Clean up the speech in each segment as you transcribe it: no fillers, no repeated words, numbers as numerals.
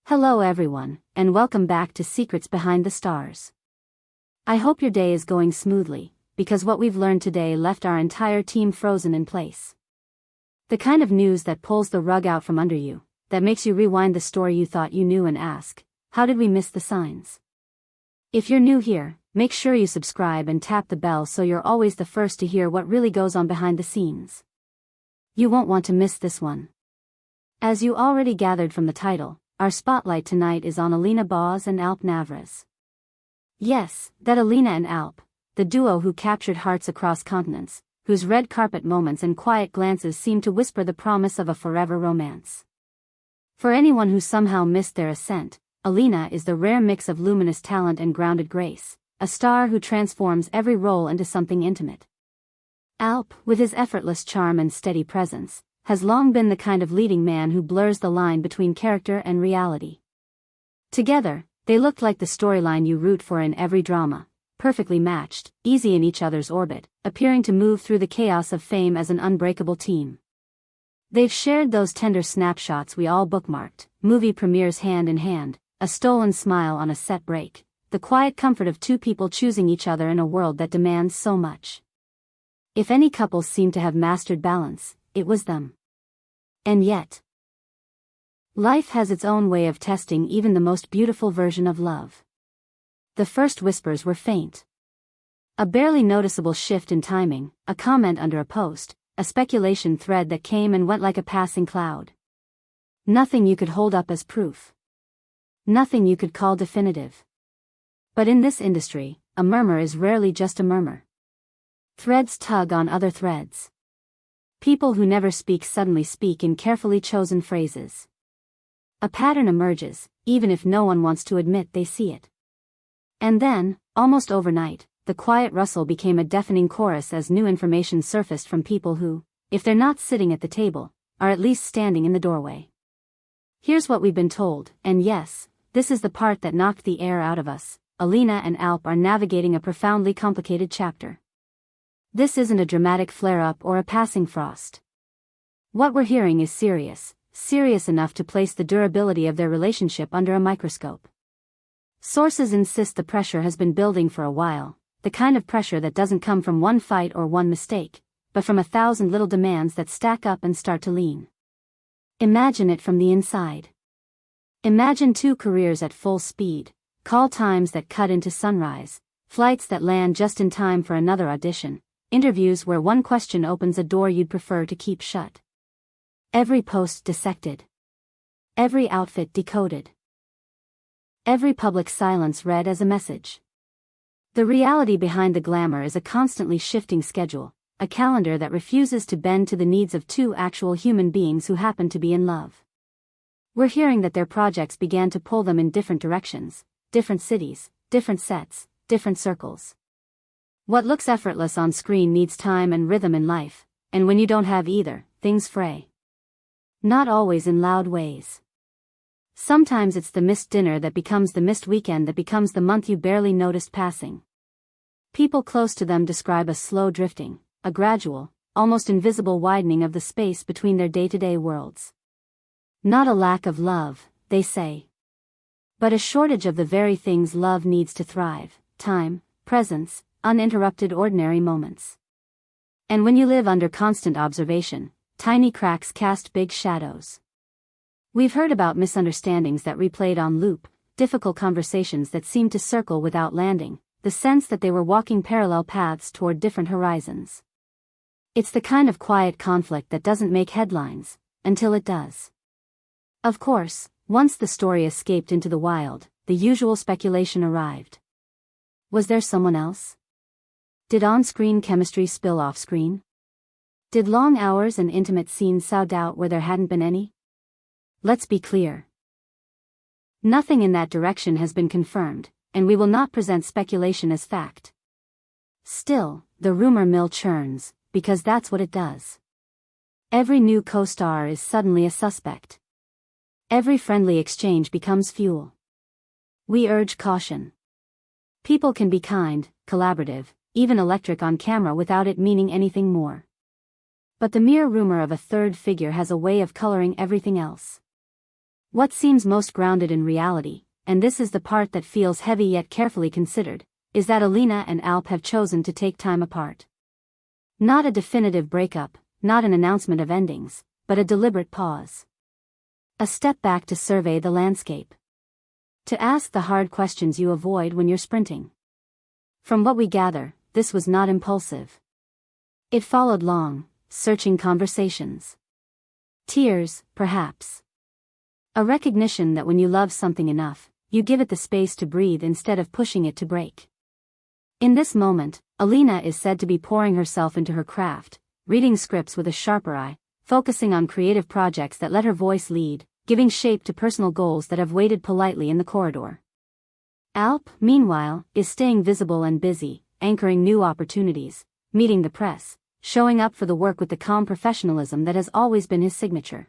Hello everyone, and welcome back to Secrets Behind the Stars. I hope your day is going smoothly, because what we've learned today left our entire team frozen in place. The kind of news that pulls the rug out from under you, that makes you rewind the story you thought you knew and ask, how did we miss the signs? If you're new here, make sure you subscribe and tap the bell so you're always the first to hear what really goes on behind the scenes. You won't want to miss this one. As you already gathered from the title, our spotlight tonight is on Alina and Navruz. Yes, that Alina and Alp, the duo who captured hearts across continents, whose red carpet moments and quiet glances seem to whisper the promise of a forever romance. For anyone who somehow missed their ascent, Alina is the rare mix of luminous talent and grounded grace, a star who transforms every role into something intimate. Alp, with his effortless charm and steady presence, has long been the kind of leading man who blurs the line between character and reality. Together, they looked like the storyline you root for in every drama, perfectly matched, easy in each other's orbit, appearing to move through the chaos of fame as an unbreakable team. They've shared those tender snapshots we all bookmarked, movie premieres hand in hand, a stolen smile on a set break, the quiet comfort of two people choosing each other in a world that demands so much. If any couples seem to have mastered balance, it was them. And yet, life has its own way of testing even the most beautiful version of love. The first whispers were faint. A barely noticeable shift in timing, a comment under a post, a speculation thread that came and went like a passing cloud. Nothing you could hold up as proof. Nothing you could call definitive. But in this industry, a murmur is rarely just a murmur. Threads tug on other threads. People who never speak suddenly speak in carefully chosen phrases. A pattern emerges, even if no one wants to admit they see it. And then, almost overnight, the quiet rustle became a deafening chorus as new information surfaced from people who, if they're not sitting at the table, are at least standing in the doorway. Here's what we've been told, and yes, this is the part that knocked the air out of us. Alina and Alp are navigating a profoundly complicated chapter. This isn't a dramatic flare-up or a passing frost. What we're hearing is serious enough to place the durability of their relationship under a microscope. Sources insist the pressure has been building for a while, the kind of pressure that doesn't come from one fight or one mistake, but from 1,000 little demands that stack up and start to lean. Imagine it from the inside. Imagine two careers at full speed, call times that cut into sunrise, flights that land just in time for another audition, interviews where one question opens a door you'd prefer to keep shut. Every post dissected. Every outfit decoded. Every public silence read as a message. The reality behind the glamour is a constantly shifting schedule, a calendar that refuses to bend to the needs of two actual human beings who happen to be in love. We're hearing that their projects began to pull them in different directions, different cities, different sets, different circles. What looks effortless on screen needs time and rhythm in life, and when you don't have either, things fray. Not always in loud ways. Sometimes it's the missed dinner that becomes the missed weekend that becomes the month you barely noticed passing. People close to them describe a slow drifting, a gradual, almost invisible widening of the space between their day-to-day worlds. Not a lack of love, they say. But a shortage of the very things love needs to thrive: time, presence, uninterrupted ordinary moments. And when you live under constant observation, tiny cracks cast big shadows. We've heard about misunderstandings that replayed on loop, difficult conversations that seemed to circle without landing, the sense that they were walking parallel paths toward different horizons. It's the kind of quiet conflict that doesn't make headlines, until it does. Of course, once the story escaped into the wild, the usual speculation arrived. Was there someone else? Did on-screen chemistry spill off-screen? Did long hours and intimate scenes sow doubt where there hadn't been any? Let's be clear. Nothing in that direction has been confirmed, and we will not present speculation as fact. Still, the rumor mill churns, because that's what it does. Every new co-star is suddenly a suspect. Every friendly exchange becomes fuel. We urge caution. People can be kind, collaborative, even electric on camera without it meaning anything more. But the mere rumor of a third figure has a way of coloring everything else. What seems most grounded in reality, and this is the part that feels heavy yet carefully considered, is that Alina and Alp have chosen to take time apart. Not a definitive breakup, not an announcement of endings, but a deliberate pause. A step back to survey the landscape. To ask the hard questions you avoid when you're sprinting. From what we gather, this was not impulsive. It followed long, searching conversations. Tears, perhaps. A recognition that when you love something enough, you give it the space to breathe instead of pushing it to break. In this moment, Alina is said to be pouring herself into her craft, reading scripts with a sharper eye, focusing on creative projects that let her voice lead, giving shape to personal goals that have waited politely in the corridor. Alp, meanwhile, is staying visible and busy, anchoring new opportunities, meeting the press, showing up for the work with the calm professionalism that has always been his signature.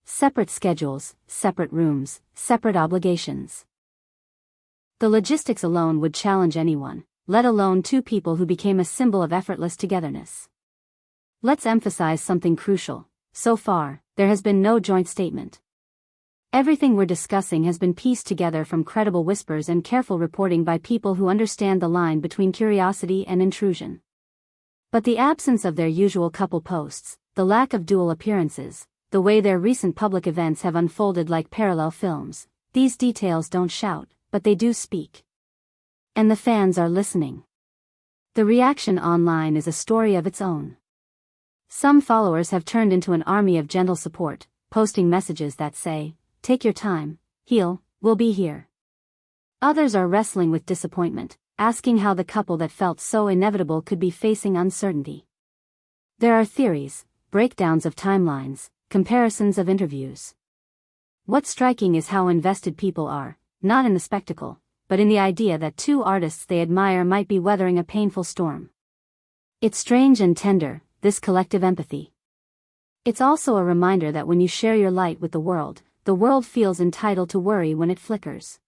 Separate schedules, separate rooms, separate obligations. The logistics alone would challenge anyone, let alone two people who became a symbol of effortless togetherness. Let's emphasize something crucial. So far, there has been no joint statement. Everything we're discussing has been pieced together from credible whispers and careful reporting by people who understand the line between curiosity and intrusion. But the absence of their usual couple posts, the lack of dual appearances, the way their recent public events have unfolded like parallel films, these details don't shout, but they do speak. And the fans are listening. The reaction online is a story of its own. Some followers have turned into an army of gentle support, posting messages that say, "Take your time, heal, we'll be here." Others are wrestling with disappointment, asking how the couple that felt so inevitable could be facing uncertainty. There are theories, breakdowns of timelines, comparisons of interviews. What's striking is how invested people are, not in the spectacle, but in the idea that two artists they admire might be weathering a painful storm. It's strange and tender, this collective empathy. It's also a reminder that when you share your light with the world feels entitled to worry when it flickers.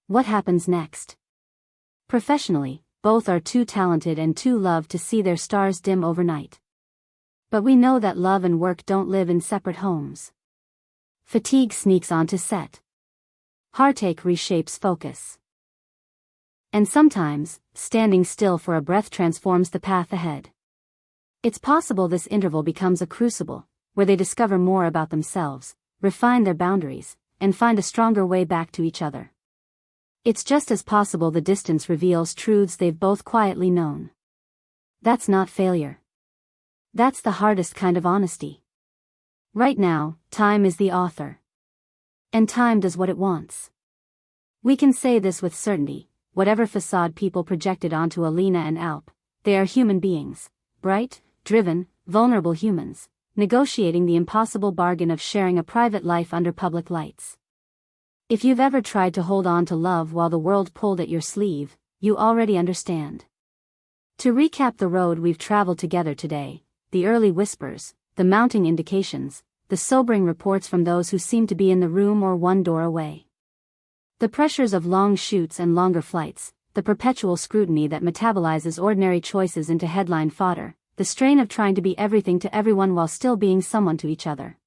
What happens next? Professionally, both are too talented and too loved to see their stars dim overnight. But we know that love and work don't live in separate homes. Fatigue sneaks onto set. Heartache reshapes focus. And sometimes, standing still for a breath transforms the path ahead. It's possible this interval becomes a crucible, where they discover more about themselves, refine their boundaries, and find a stronger way back to each other. It's just as possible the distance reveals truths they've both quietly known. That's not failure. That's the hardest kind of honesty. Right now, time is the author. And time does what it wants. We can say this with certainty, whatever facade people projected onto Alina and Alp, they are human beings, bright, driven, vulnerable humans, negotiating the impossible bargain of sharing a private life under public lights. If you've ever tried to hold on to love while the world pulled at your sleeve, you already understand. To recap the road we've traveled together today, the early whispers, the mounting indications, the sobering reports from those who seem to be in the room or one door away. The pressures of long shoots and longer flights, the perpetual scrutiny that metabolizes ordinary choices into headline fodder, the strain of trying to be everything to everyone while still being someone to each other.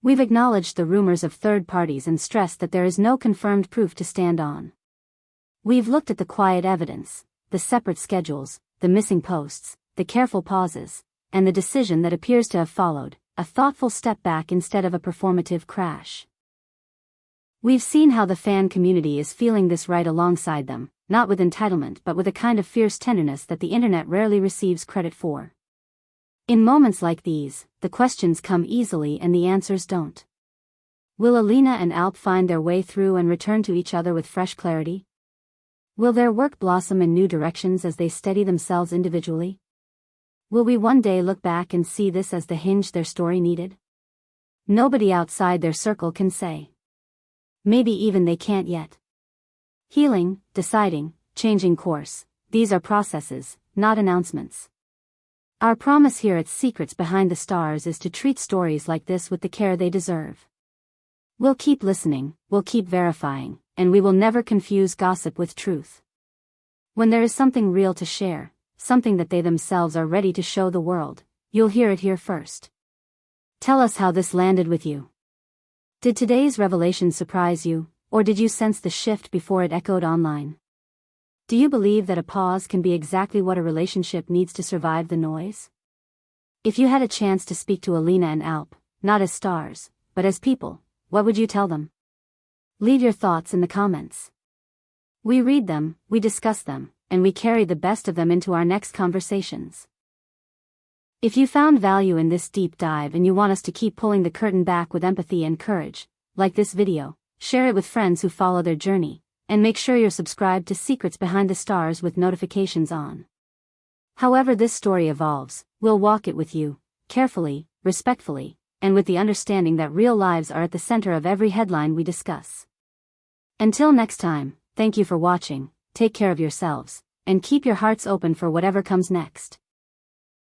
We've acknowledged the rumors of third parties and stressed that there is no confirmed proof to stand on. We've looked at the quiet evidence, the separate schedules, the missing posts, the careful pauses, and the decision that appears to have followed, a thoughtful step back instead of a performative crash. We've seen how the fan community is feeling this right alongside them, not with entitlement but with a kind of fierce tenderness that the internet rarely receives credit for. In moments like these, the questions come easily and the answers don't. Will Alina and Alp find their way through and return to each other with fresh clarity? Will their work blossom in new directions as they steady themselves individually? Will we one day look back and see this as the hinge their story needed? Nobody outside their circle can say. Maybe even they can't yet. Healing, deciding, changing course, these are processes, not announcements. Our promise here at Secrets Behind the Stars is to treat stories like this with the care they deserve. We'll keep listening, we'll keep verifying, and we will never confuse gossip with truth. When there is something real to share, something that they themselves are ready to show the world, you'll hear it here first. Tell us how this landed with you. Did today's revelation surprise you, or did you sense the shift before it echoed online? Do you believe that a pause can be exactly what a relationship needs to survive the noise? If you had a chance to speak to Alina and Alp, not as stars, but as people, what would you tell them? Leave your thoughts in the comments. We read them, we discuss them, and we carry the best of them into our next conversations. If you found value in this deep dive and you want us to keep pulling the curtain back with empathy and courage, like this video, share it with friends who follow their journey, and make sure you're subscribed to Secrets Behind the Stars with notifications on. However this story evolves, we'll walk it with you, carefully, respectfully, and with the understanding that real lives are at the center of every headline we discuss. Until next time, thank you for watching, take care of yourselves, and keep your hearts open for whatever comes next.